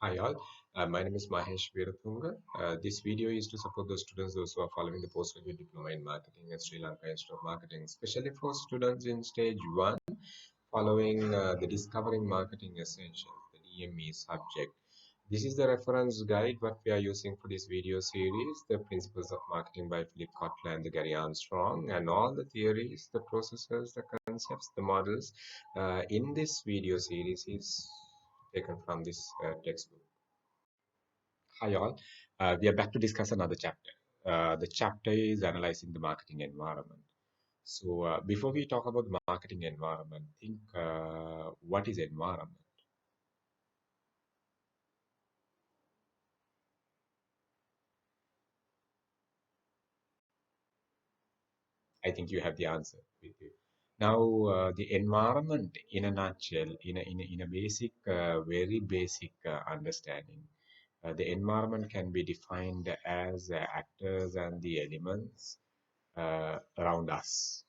Hi all, my name is Mahesh Veeratunga. This video is to support the students those who are following the postgraduate diploma in marketing at Sri Lanka Institute of Marketing, especially for students in stage 1 following the Discovering Marketing Essentials, the DME subject. This is the reference guide what we are using for this video series, the Principles of Marketing by Philip Kotler and the Gary Armstrong, and all the theories, the processes, the concepts, the models in this video series is taken from this textbook. Hi all, we are back to discuss another chapter. The chapter is analyzing the marketing environment. So before we talk about the marketing environment, think what is environment? I think you have the answer with you. Now, the environment in a nutshell, in a basic, very basic understanding, the environment can be defined as actors and the elements around us.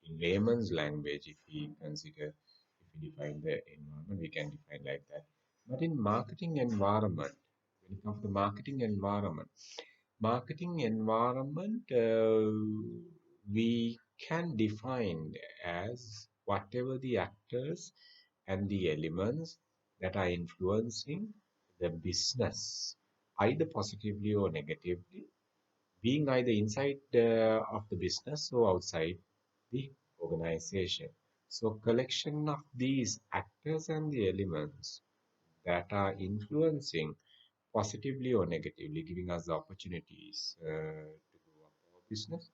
In layman's language, if we consider, if we define the environment, we can define like that. But in marketing environment, when it comes to marketing environment, we can define as whatever the actors and the elements that are influencing the business, either positively or negatively, being either inside of the business or outside the organization. So collection of these actors and the elements that are influencing positively or negatively, giving us the opportunities to grow up our business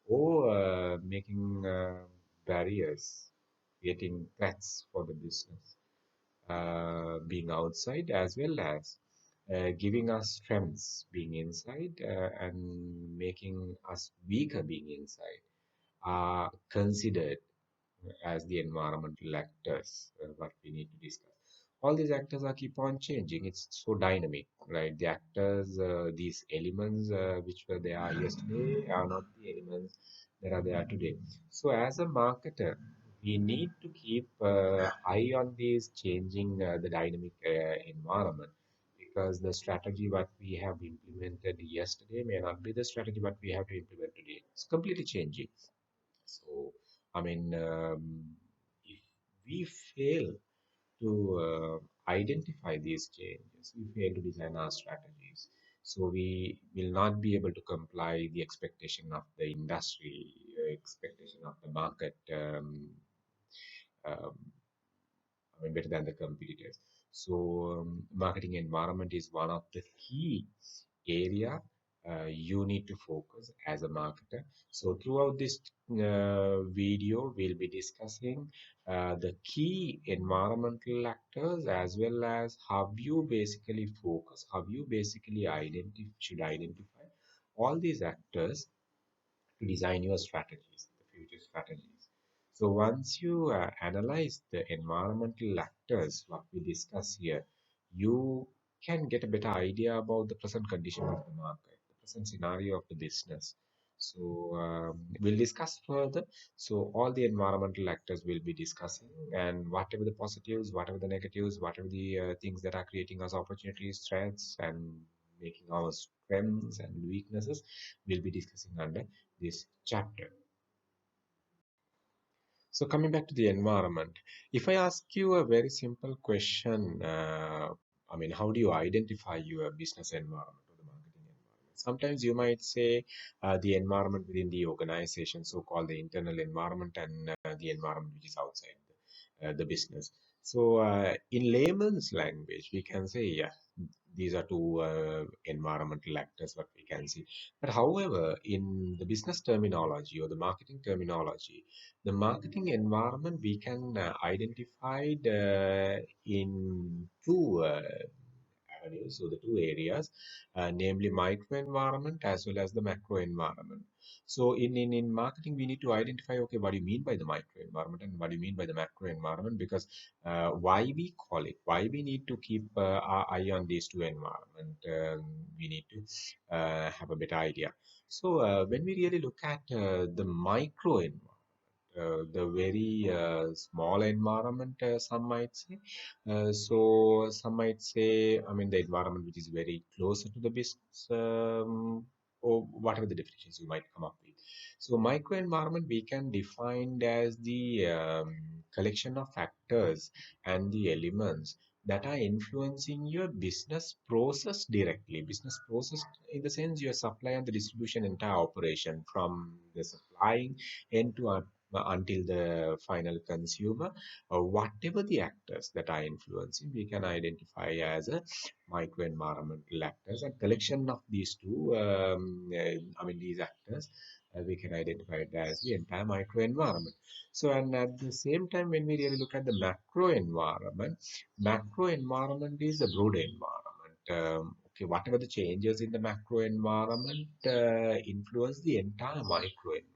or making barriers, creating threats for the business, being outside as well as giving us strengths being inside and making us weaker being inside are considered as the environmental actors, what we need to discuss. All these actors are keep on changing. It's so dynamic, right? The actors, these elements which were there yesterday are not the elements that are there today. So as a marketer, we need to keep eye on these changing the dynamic environment because the strategy what we have implemented yesterday may not be the strategy what we have to implement today. It's completely changing. So, I mean, if we fail to identify these changes, we fail to design our strategies. So we will not be able to comply the expectation of the industry, expectation of the market. Um, I mean, better than the competitors. So, marketing environment is one of the key area you need to focus as a marketer. So, throughout this video, we'll be discussing the key environmental actors as well as how you basically focus, how you basically should identify all these actors to design your strategies, the future strategies. So once you analyze the environmental actors, what we discuss here, you can get a better idea about the present condition of the market, the present scenario of the business. So we'll discuss further. So all the environmental actors will be discussing, and whatever the positives, whatever the negatives, whatever the things that are creating us opportunities, threats, and making our strengths and weaknesses, we'll be discussing under this chapter. So coming back to the environment, if I ask you a very simple question, I mean, how do you identify your business environment or the marketing environment? Sometimes you might say the environment within the organization, so-called the internal environment, and the environment which is outside the business. So in layman's language, we can say, yeah, these are two environmental actors, what we can see. But however, in the business terminology or the marketing terminology, the marketing environment we can identify in two avenues, so the two areas, namely micro environment as well as the macro environment. So in marketing, we need to identify, okay, what do you mean by the micro environment and what do you mean by the macro environment? Because why we call it, why we need to keep our eye on these two environment, we need to have a better idea. So when we really look at the micro environment, the very small environment, some might say. So some might say, I mean, the environment which is very closer to the business, or whatever the definitions you might come up with. So micro environment we can define as the collection of factors and the elements that are influencing your business process directly. Business process in the sense your supply and the distribution entire operation from the supplying end to until the final consumer, or whatever the actors that are influencing, we can identify as a microenvironmental actors. And collection of these two, I mean these actors, we can identify it as the entire microenvironment. So, and at the same time, when we really look at the macro environment is a broad environment. Okay, whatever the changes in the macro environment influence the entire micro environment.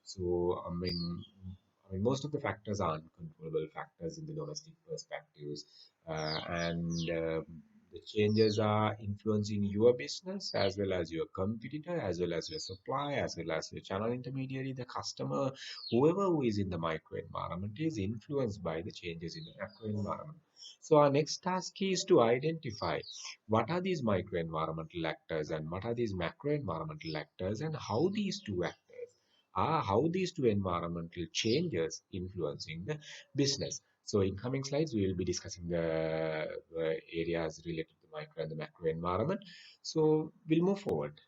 So, I mean, most of the factors are uncontrollable factors in the domestic perspectives, and the changes are influencing your business as well as your competitor, as well as your supplier, as well as your channel intermediary, the customer, whoever who is in the micro environment is influenced by the changes in the macro environment. So our next task is to identify what are these micro environmental actors and what are these macro environmental actors, and how these two environmental changes influencing the business. So in coming slides, we will be discussing the areas related to micro and the macro environment. So we'll move forward.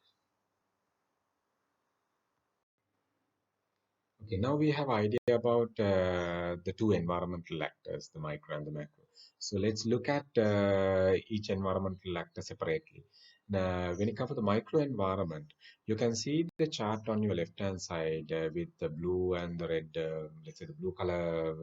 Okay, now we have idea about the two environmental actors, the micro and the macro. So let's look at each environmental actor separately. Now, when it comes to the micro environment, you can see the chart on your left-hand side with the blue and the red, let's say the blue color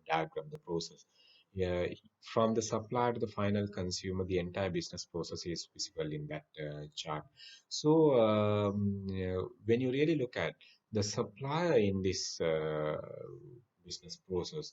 diagram, the process. Yeah, from the supplier to the final consumer, the entire business process is visible in that chart. So yeah, when you really look at the supplier in this business process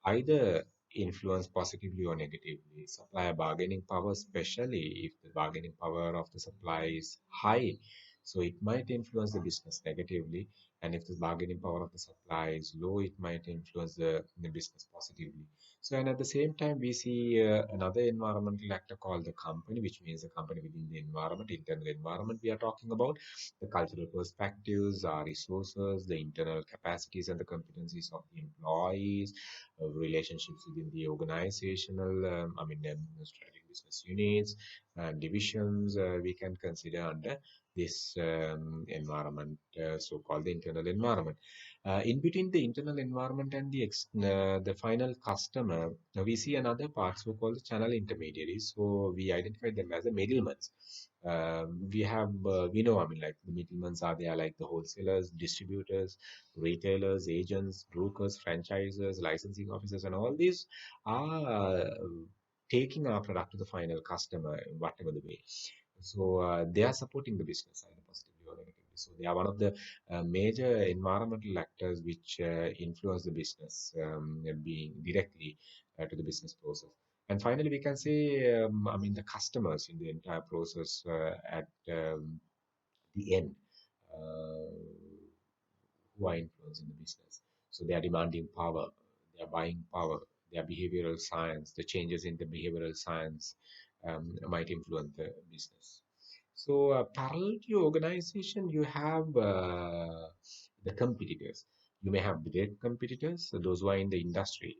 either influence positively or negatively. Supplier bargaining power, especially if the bargaining power of the supply is high, so it might influence the business negatively. And if the bargaining power of the supply is low, it might influence the business positively. So, and at the same time, we see another environmental actor called the company, which means the company within the environment, internal environment we are talking about, the cultural perspectives, our resources, the internal capacities and the competencies of the employees, relationships within the organizational, strategic business units and divisions, we can consider under this environment, so-called the internal environment. In between the internal environment and the final customer, we see another part, so-called the channel intermediaries. So we identify them as the middlemen. We know, I mean, like the middlemen are there, like the wholesalers, distributors, retailers, agents, brokers, franchisers, licensing officers, and all these are taking our product to the final customer in whatever the way. So they are supporting the business either positively or negatively. So they are one of the major environmental actors which influence the business, being directly to the business process. And finally, we can say, the customers in the entire process at the end. Uh, who are influencing the business. So they are demanding power, they are buying power, their behavioral science, the changes in the behavioral science might influence the business. So parallel to your organization, you have the competitors. You may have direct competitors, so those who are in the industry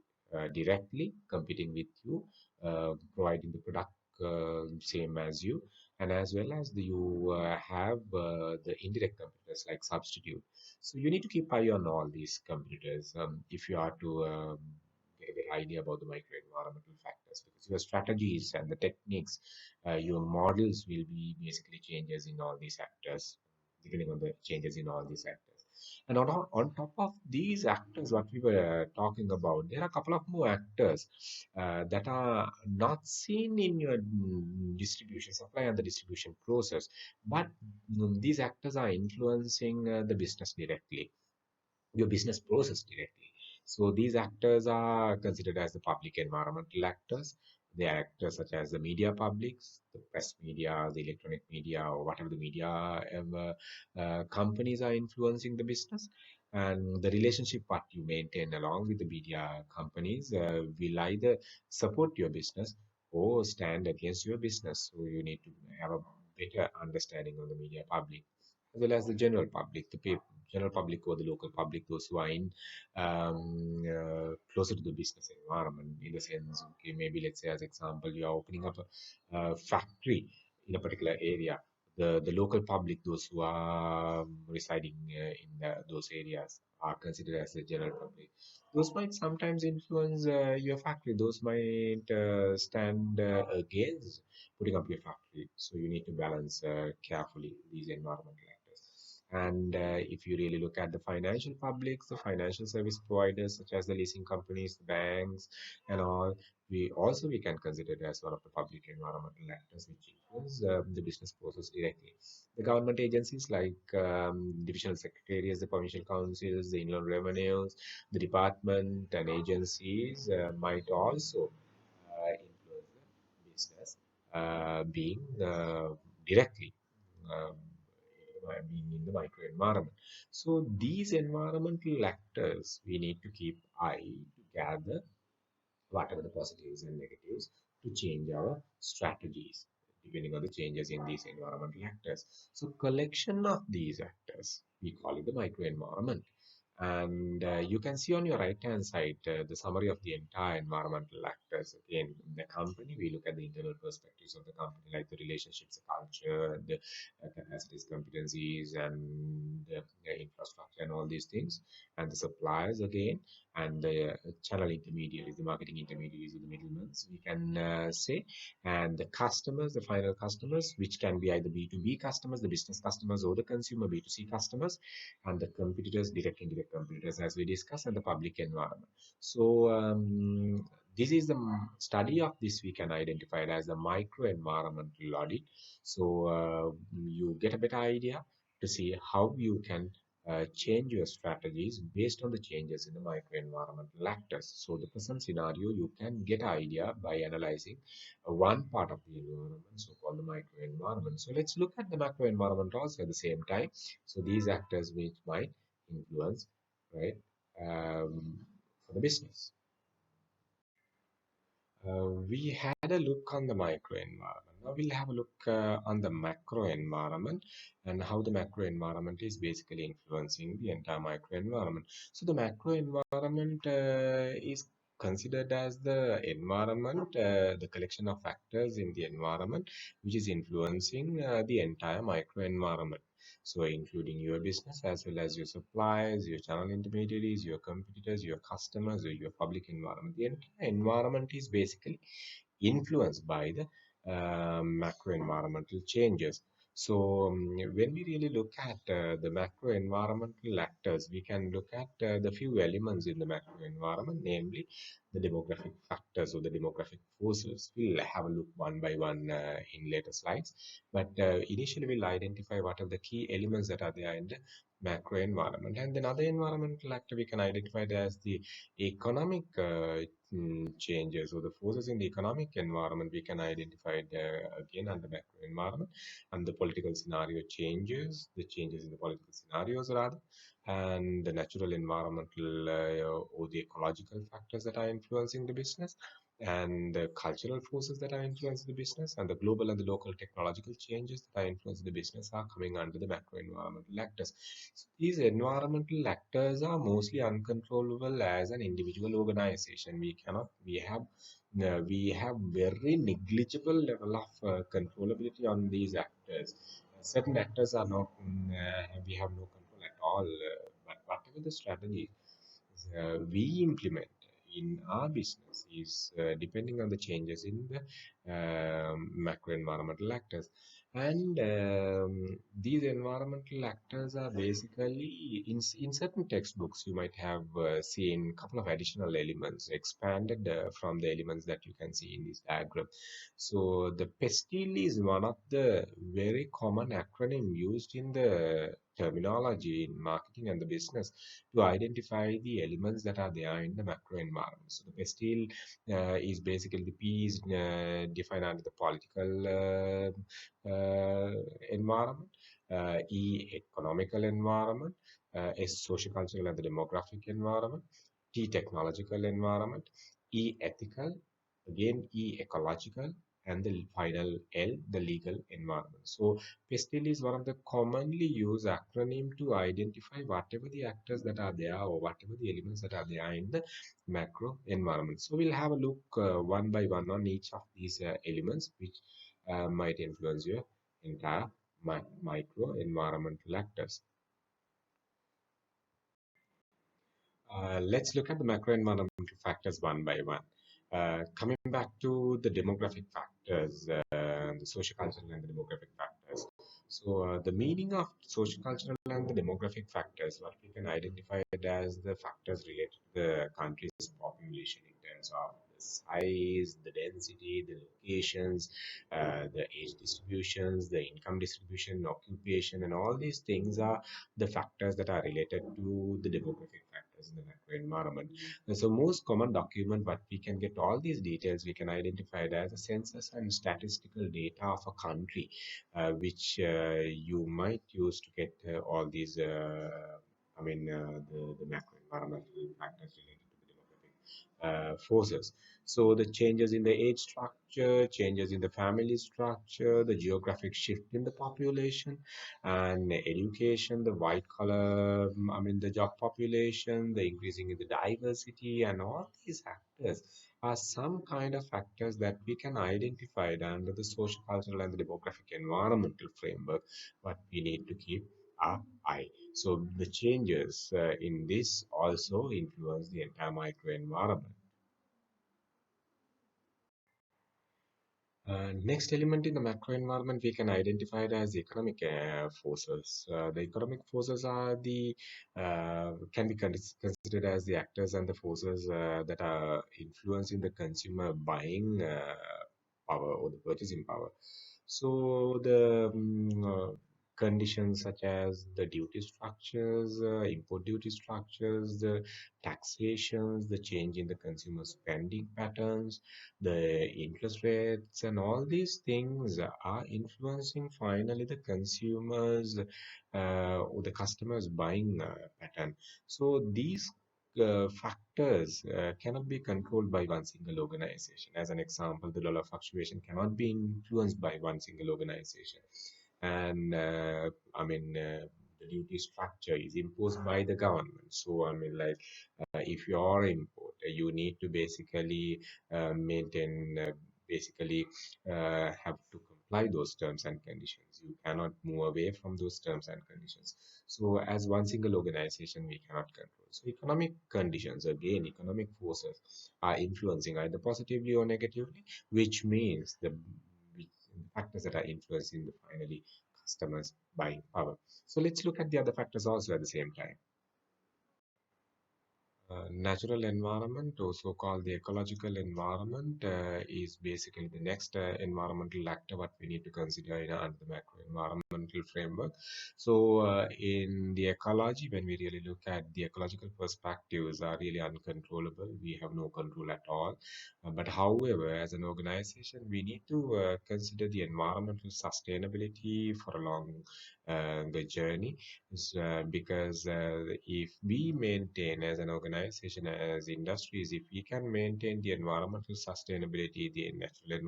directly competing with you, providing the product same as you, and as well as you have the indirect competitors like substitute. So you need to keep eye on all these competitors if you are to get a better idea about the microenvironmental factors, because your strategies and the techniques, your models will be basically changes in all these factors, depending on the changes in all these factors. And on top of these actors, what we were talking about, there are a couple of more actors that are not seen in your distribution, supply and the distribution process, but these actors are influencing the business directly, your business process directly. So these actors are considered as the public environmental actors. They are actors such as the media publics, the press media, the electronic media, or whatever the media companies are influencing the business. And the relationship what you maintain along with the media companies will either support your business or stand against your business. So you need to have a better understanding of the media public as well as the general public, the general public or the local public, those who are in closer to the business environment. In the sense, okay, maybe let's say as example, you are opening up a factory in a particular area. The local public, those who are residing in those areas, are considered as the general public. Those might sometimes influence your factory. Those might stand against putting up your factory. So you need to balance carefully these environmental factors. And if you really look at the financial publics, the financial service providers such as the leasing companies, the banks, and all, we can consider it as one of the public environmental actors which influence the business process directly. The government agencies like divisional secretariats, the provincial councils, the inland revenues, the department and agencies might also influence the business being directly um, being in the microenvironment. So these environmental actors we need to keep eye to gather what are the positives and negatives to change our strategies depending on the changes in these environmental actors. So collection of these actors, we call it the microenvironment. And you can see on your right hand side the summary of the entire environmental actors. Again, in the company, we look at the internal perspectives of the company, like the relationships, the culture, the capacities, competencies, and the infrastructure, and all these things. And the suppliers, again, and the channel intermediaries, the marketing intermediaries, or the middlemen, we can say, and the customers, the final customers, which can be either B2B customers, the business customers, or the consumer B2C customers, and the competitors, direct and indirect competitors, as we discussed, and the public environment. So this is the study of this we can identify it as the micro environmental audit. So you get a better idea to see how you can change your strategies based on the changes in the microenvironmental actors. So the present scenario, you can get an idea by analyzing one part of the environment, so-called the microenvironment. So let's look at the macroenvironment also at the same time. So these actors which might influence, right, for the business. We had a look on the micro environment. Now we'll have a look on the macro environment and how the macro environment is basically influencing the entire micro environment. So the macro environment is considered as the environment, the collection of factors in the environment which is influencing the entire micro environment. So including your business as well as your suppliers, your channel intermediaries, your competitors, your customers, or your public environment. The entire environment is basically influenced by the macro environmental changes. So, when we really look at the macro environmental actors, we can look at the few elements in the macro environment, namely the demographic factors or the demographic forces. We'll have a look one by one in later slides, but initially we'll identify what are the key elements that are there in the macro environment, and then other environmental actor we can identify it as the economic changes or the forces in the economic environment. We can identify it again under macro environment, and the political scenario changes, the changes in the political scenarios rather, and the natural environmental or the ecological factors that are influencing the business, and the cultural forces that are influencing the business, and the global and the local technological changes that are influencing the business are coming under the macro environmental actors. So these environmental actors are mostly uncontrollable as an individual organization. We have very negligible level of controllability on these actors. Certain actors are not, we have no control at all. But whatever the strategy we implement in our business is depending on the changes in the macro environmental actors. And these environmental actors are basically in certain textbooks you might have seen a couple of additional elements expanded from the elements that you can see in this diagram. So the PESTIL is one of the very common acronym used in the terminology in marketing and the business to identify the elements that are there in the macro environment. So the PESTIL is basically the P is defined under the political environment, E economical environment, S, sociocultural and the demographic environment, T, technological environment, E, ethical, again E, ecological, and the final L, the legal environment. So PESTEL is one of the commonly used acronym to identify whatever the actors that are there or whatever the elements that are there in the macro environment. So we'll have a look one by one on each of these elements, which might influence your entire micro environmental actors. Let's look at the macro environmental factors one by one. Coming back to the demographic factors, the social, cultural, and the demographic factors. So, the meaning of social, cultural, and the demographic factors, what we can identify it as the factors related to the country's population in terms of the size, the density, the locations, the age distributions, the income distribution, occupation, and all these things are the factors that are related to the demographic factors in the macro environment. And so most common document, but we can get all these details, we can identify it as a census and statistical data of a country, which you might use to get all these, the macro environmental factors related to the demographic forces. So the changes in the age structure, changes in the family structure, the geographic shift in the population, and education, the white collar, the job population, the increasing in the diversity, and all these factors are some kind of factors that we can identify under the social, cultural, and the demographic environmental framework, what we need to keep our eye. So the changes in this also influence the entire micro environment. Next element in the macro environment we can identify it as economic forces. The economic forces are the can be considered as the actors and the forces that are influencing the consumer buying power or the purchasing power. So the conditions such as the duty structures, import duty structures, the taxations, the change in the consumer spending patterns, the interest rates, and all these things are influencing finally the consumers or the customers buying pattern. So these factors cannot be controlled by one single organization. As an example, the dollar fluctuation cannot be influenced by one single organization. And the duty structure is imposed by the government. So, if you are importer, you need to basically maintain, basically have to comply those terms and conditions. You cannot move away from those terms and conditions. So, as one single organization, we cannot control. So, economic conditions, again, economic forces are influencing either positively or negatively, which means the factors that are influencing the finally customers buying power. So let's look at the other factors also at the same time. Natural environment, also called the ecological environment, is basically the next environmental actor what we need to consider in under the macro environmental framework. So, in the ecology, when we really look at the ecological perspectives, are really uncontrollable. We have no control at all. But however, as an organization, we need to consider the environmental sustainability for a long the journey because if we maintain as an organization, as industries, if we can maintain the environmental sustainability, the natural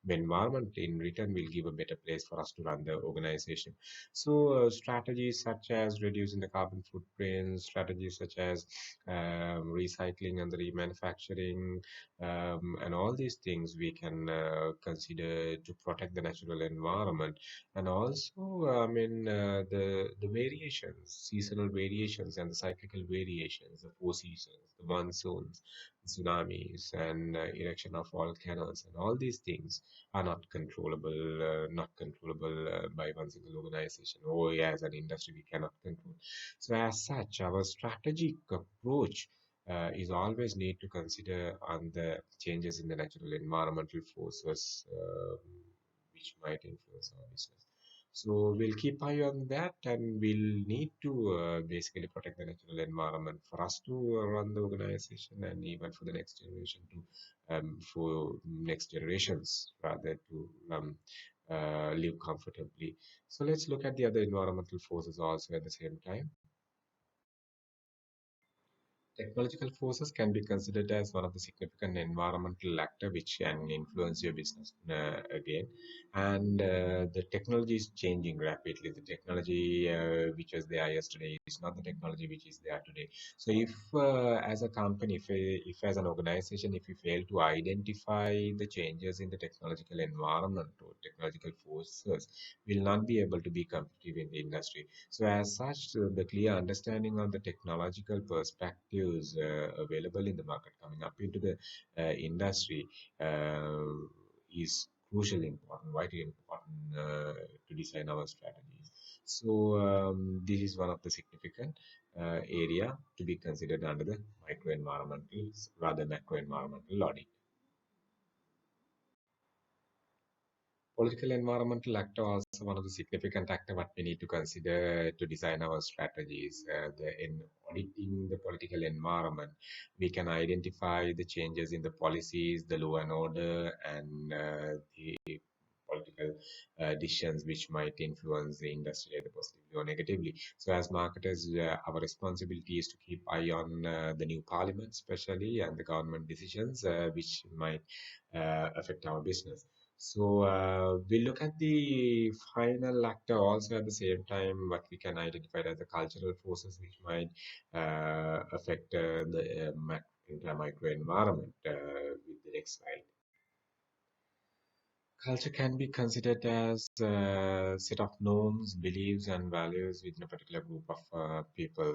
environment in return will give a better place for us to run the organization. So strategies such as reducing the carbon footprint, strategies such as recycling and the remanufacturing, and all these things we can consider to protect the natural environment. And also, the variations, seasonal variations, and the cyclical variations, the four seasons, the monsoons, tsunamis, and erection of volcanoes, and all these things are not controllable by one single organization. Or as an industry, we cannot control. So, as such, our strategic approach is always need to consider on the changes in the natural environmental forces which might influence our business. So we'll keep eye on that, and we'll need to basically protect the natural environment for us to run the organization, and even for the next generation to for next generations rather to live comfortably. So let's look at the other environmental forces also at the same time. Technological forces can be considered as one of the significant environmental actor which can influence your business again. And the technology is changing rapidly. The technology which was there yesterday is not the technology which is there today. So if as a company, if as an organization, if you fail to identify the changes in the technological environment or technological forces, will not be able to be competitive in the industry. So, as such, the clear understanding on the technological perspectives available in the market coming up into the industry uh, is crucially important, vitally important to design our strategies. So, this is one of the significant area to be considered under the micro environmental, rather macro environmental audit. Political environmental actor also one of the significant actor what we need to consider to design our strategies. In auditing the political environment, we can identify the changes in the policies, the law and order, and the political decisions which might influence the industry either positively or negatively. So, as marketers, our responsibility is to keep eye on the new parliament, especially, and the government decisions which might affect our business. So we look at the final actor also at the same time, what we can identify as the cultural forces which might affect the micro environment with the next slide. Culture can be considered as a set of norms, beliefs, and values within a particular group of people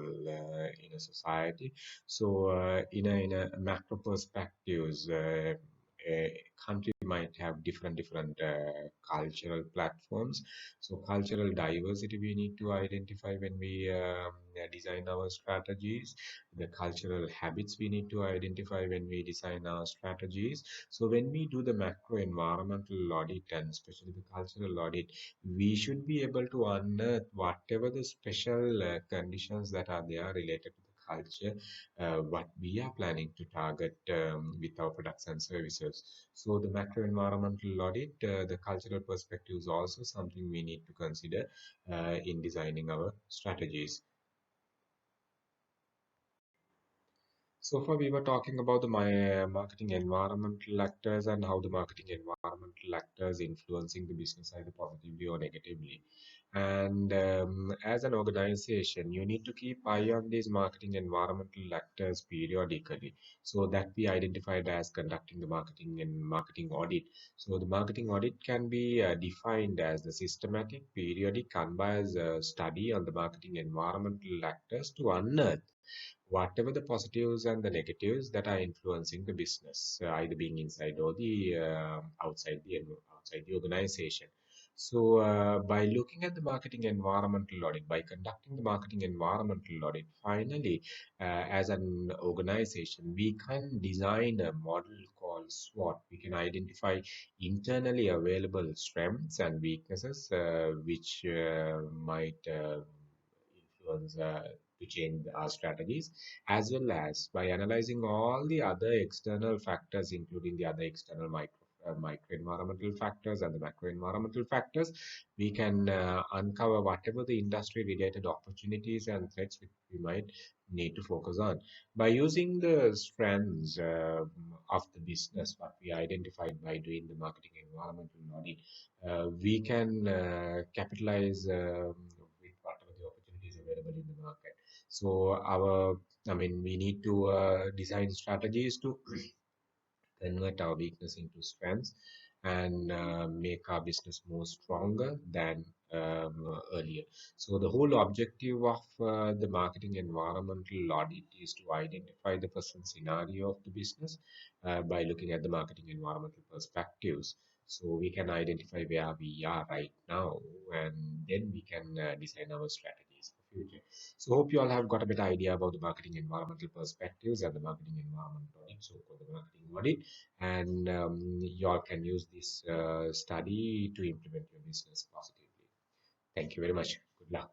in a society. So, in a macro perspectives, a country might have different cultural platforms. So, cultural diversity we need to identify when we design our strategies. The cultural habits we need to identify when we design our strategies. So when we do the macro environmental audit and especially the cultural audit, we should be able to unearth whatever the special conditions that are there related to the culture, what we are planning to target with our products and services. So the macro environmental audit, the cultural perspective is also something we need to consider in designing our strategies. So far, we were talking about the marketing environmental actors and how the marketing environmental actors influencing the business either positively or negatively. And as an organization, you need to keep eye on these marketing environmental actors periodically, so that we identified as conducting the marketing and marketing audit. So the marketing audit can be defined as the systematic, periodic, unbiased study on the marketing environmental actors to unearth whatever the positives and the negatives that are influencing the business, either being inside or the outside the organization. So, by looking at the marketing environmental audit, by conducting the marketing environmental audit, finally, as an organization, we can design a model called SWOT. We can identify internally available strengths and weaknesses, which might influence to change our strategies, as well as by analyzing all the other external factors, including the other external micro environmental factors and the macro environmental factors, we can uncover whatever the industry related opportunities and threats which we might need to focus on. By using the strengths of the business, what we identified by doing the marketing environmental audit, we can capitalize with whatever the opportunities available in the market. So I mean, we need to design strategies to convert our weakness into strengths and make our business more stronger than earlier. So the whole objective of the marketing environmental audit is to identify the present scenario of the business by looking at the marketing environmental perspectives. So we can identify where we are right now, and then we can design our strategies for future. So hope you all have got a better idea about the marketing environmental perspectives and the marketing environment audit, so called the marketing audit, and you all can use this study to implement your business positively. Thank you very much. Good luck.